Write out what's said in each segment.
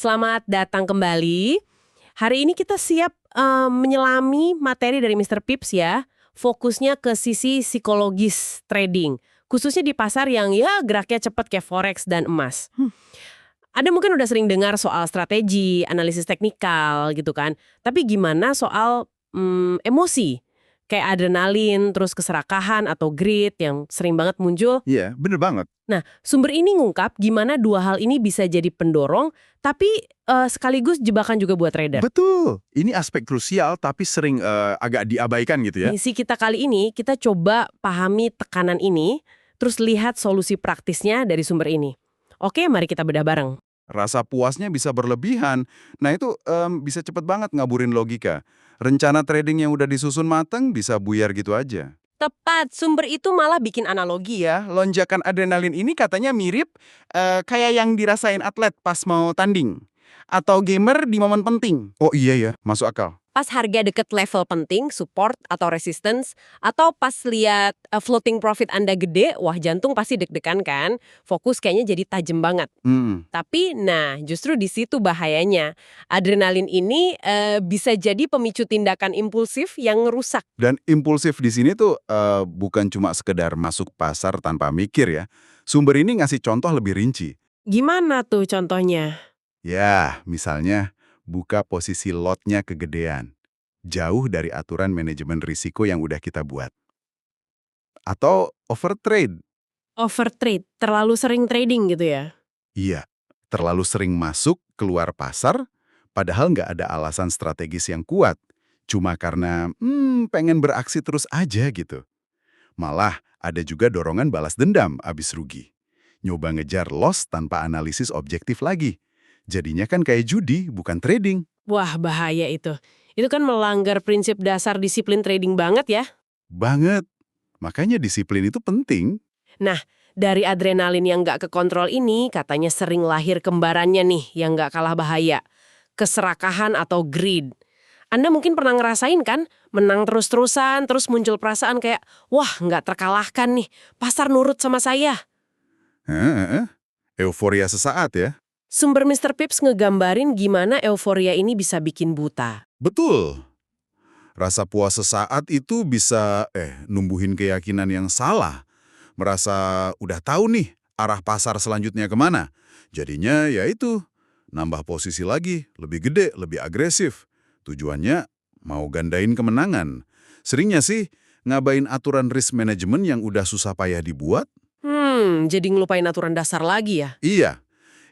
Selamat datang kembali. Hari ini kita siap menyelami materi dari Mr. Pips ya. Fokusnya ke sisi psikologis trading. Khususnya di pasar yang ya geraknya cepat kayak forex dan emas. Ada mungkin udah sering dengar soal strategi, analisis teknikal gitu kan. Tapi gimana soal emosi? Kayak adrenalin, terus keserakahan atau greed yang sering banget muncul. Iya, bener banget. Nah, sumber ini ngungkap gimana dua hal ini bisa jadi pendorong, tapi sekaligus jebakan juga buat trader. Betul. Ini aspek krusial tapi sering agak diabaikan gitu ya. Misi kita kali ini, kita coba pahami tekanan ini, terus lihat solusi praktisnya dari sumber ini. Oke, mari kita bedah bareng. Rasa puasnya bisa berlebihan. Nah itu bisa cepet banget ngaburin logika. Rencana trading yang udah disusun mateng bisa buyar gitu aja. Tepat, sumber itu malah bikin analogi ya. Iya, lonjakan adrenalin ini katanya mirip kayak yang dirasain atlet pas mau tanding. Atau gamer di momen penting. Oh iya ya, masuk akal. Pas harga deket level penting, support atau resistance, atau pas lihat floating profit Anda gede, wah jantung pasti deg-degan kan? Fokus kayaknya jadi tajam banget. Tapi, nah justru di situ bahayanya. Adrenalin ini bisa jadi pemicu tindakan impulsif yang ngerusak. Dan impulsif di sini tuh bukan cuma sekedar masuk pasar tanpa mikir ya. Sumber ini ngasih contoh lebih rinci. Gimana tuh contohnya? Ya, misalnya buka posisi lotnya kegedean. Jauh dari aturan manajemen risiko yang udah kita buat. Atau overtrade. Overtrade, terlalu sering trading gitu ya? Iya, terlalu sering masuk, keluar pasar, padahal nggak ada alasan strategis yang kuat. Cuma karena, pengen beraksi terus aja gitu. Malah, ada juga dorongan balas dendam abis rugi. Nyoba ngejar loss tanpa analisis objektif lagi. Jadinya kan kayak judi, bukan trading. Wah, bahaya itu. Itu kan melanggar prinsip dasar disiplin trading banget ya. Banget. Makanya disiplin itu penting. Nah, dari adrenalin yang nggak kekontrol ini, katanya sering lahir kembarannya nih yang nggak kalah bahaya. Keserakahan atau greed. Anda mungkin pernah ngerasain kan, menang terus-terusan, terus muncul perasaan kayak, wah nggak terkalahkan nih, pasar nurut sama saya. Euforia sesaat ya. Sumber Mr. Pips ngegambarin gimana euforia ini bisa bikin buta. Betul. Rasa puas sesaat itu bisa numbuhin keyakinan yang salah. Merasa udah tahu nih arah pasar selanjutnya kemana. Jadinya ya itu, nambah posisi lagi, lebih gede, lebih agresif. Tujuannya mau gandain kemenangan. Seringnya sih ngabain aturan risk management yang udah susah payah dibuat. Jadi ngelupain aturan dasar lagi ya? Iya.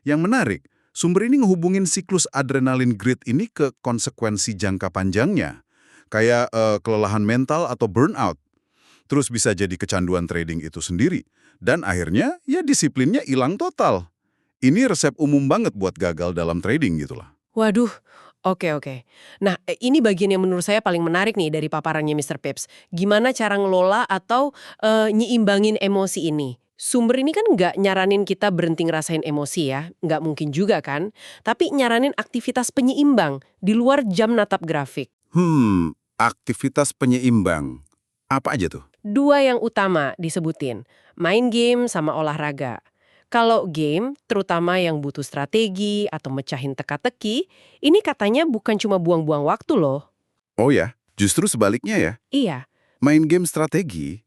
Yang menarik, sumber ini ngehubungin siklus adrenalin greed ini ke konsekuensi jangka panjangnya. Kayak kelelahan mental atau burnout. Terus bisa jadi kecanduan trading itu sendiri. Dan akhirnya ya disiplinnya hilang total. Ini resep umum banget buat gagal dalam trading gitulah. Waduh, oke. Nah, ini bagian yang menurut saya paling menarik nih dari paparannya Mr. Pips. Gimana cara ngelola atau nyiimbangin emosi ini? Sumber ini kan nggak nyaranin kita berhenti ngerasain emosi ya, nggak mungkin juga kan. Tapi nyaranin aktivitas penyeimbang di luar jam natap grafik. Aktivitas penyeimbang. Apa aja tuh? Dua yang utama disebutin, main game sama olahraga. Kalau game, terutama yang butuh strategi atau mecahin teka-teki, ini katanya bukan cuma buang-buang waktu loh. Oh ya, justru sebaliknya ya. Iya, Main game strategi,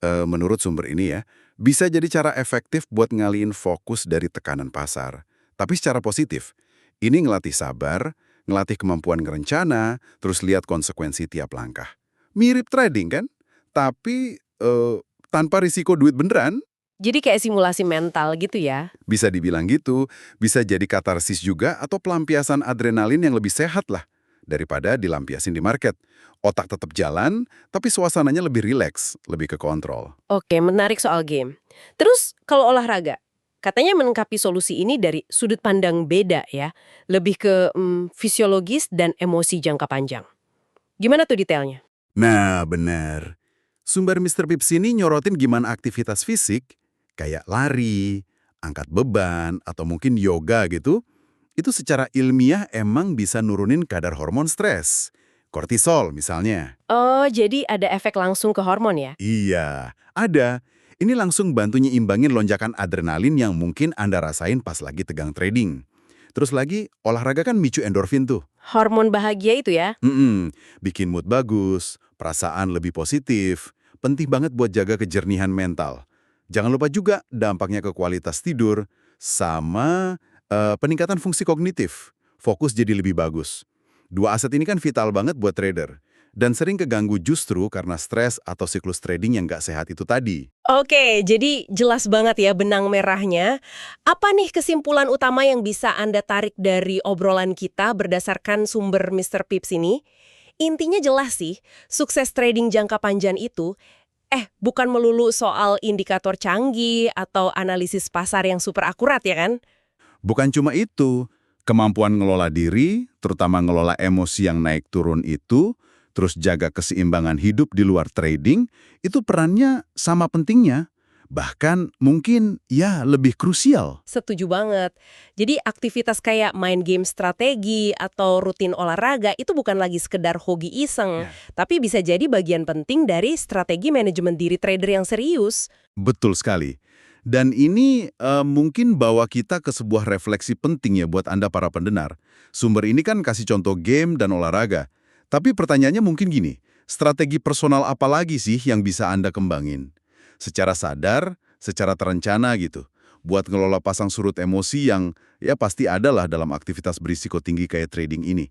menurut sumber ini ya, bisa jadi cara efektif buat ngalihin fokus dari tekanan pasar. Tapi secara positif, ini ngelatih sabar, ngelatih kemampuan ngerencana, terus lihat konsekuensi tiap langkah. Mirip trading kan? Tapi tanpa risiko duit beneran. jadi kayak simulasi mental gitu ya. Bisa dibilang gitu, bisa jadi katarsis juga atau pelampiasan adrenalin yang lebih sehat lah daripada dilampiasin di market. Otak tetap jalan, tapi suasananya lebih rileks, lebih ke kontrol. Oke, menarik soal game. Terus kalau olahraga, katanya melengkapi solusi ini dari sudut pandang beda ya. Lebih ke fisiologis dan emosi jangka panjang. Gimana tuh detailnya? Nah, benar. Sumber Mr. Pips ini nyorotin gimana aktivitas fisik, kayak lari, angkat beban, atau mungkin yoga gitu, itu secara ilmiah emang bisa nurunin kadar hormon stres. Kortisol misalnya. Oh, jadi ada efek langsung ke hormon ya? Iya, ada. Ini langsung bantu nyimbangin lonjakan adrenalin yang mungkin Anda rasain pas lagi tegang trading. Terus lagi, olahraga kan micu endorfin tuh. Hormon bahagia itu ya? Bikin mood bagus, perasaan lebih positif. Penting banget buat jaga kejernihan mental. Jangan lupa juga dampaknya ke kualitas tidur, sama peningkatan fungsi kognitif. Fokus jadi lebih bagus. Dua aset ini kan vital banget buat trader. Dan sering keganggu justru karena stres atau siklus trading yang nggak sehat itu tadi. Oke, jadi jelas banget ya benang merahnya. Apa nih kesimpulan utama yang bisa Anda tarik dari obrolan kita berdasarkan sumber Mr. Pips ini? Intinya jelas sih, sukses trading jangka panjang itu bukan melulu soal indikator canggih atau analisis pasar yang super akurat ya kan? Bukan cuma itu, kemampuan ngelola diri, terutama ngelola emosi yang naik turun itu, terus jaga keseimbangan hidup di luar trading, itu perannya sama pentingnya. Bahkan mungkin ya lebih krusial. Setuju banget. Jadi aktivitas kayak main game strategi atau rutin olahraga itu bukan lagi sekedar hobi iseng, tapi bisa jadi bagian penting dari strategi manajemen diri trader yang serius. Betul sekali. Dan ini mungkin bawa kita ke sebuah refleksi penting ya buat Anda para pendengar. Sumber ini kan kasih contoh game dan olahraga. Tapi pertanyaannya mungkin gini, strategi personal apa lagi sih yang bisa Anda kembangin? Secara sadar, secara terencana gitu. Buat ngelola pasang surut emosi yang ya pasti adalah dalam aktivitas berisiko tinggi kayak trading ini.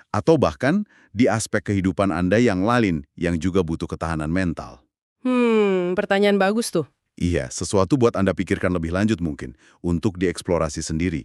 Atau bahkan di aspek kehidupan Anda yang lain yang juga butuh ketahanan mental. Pertanyaan bagus tuh. Iya, sesuatu buat Anda pikirkan lebih lanjut mungkin, untuk dieksplorasi sendiri.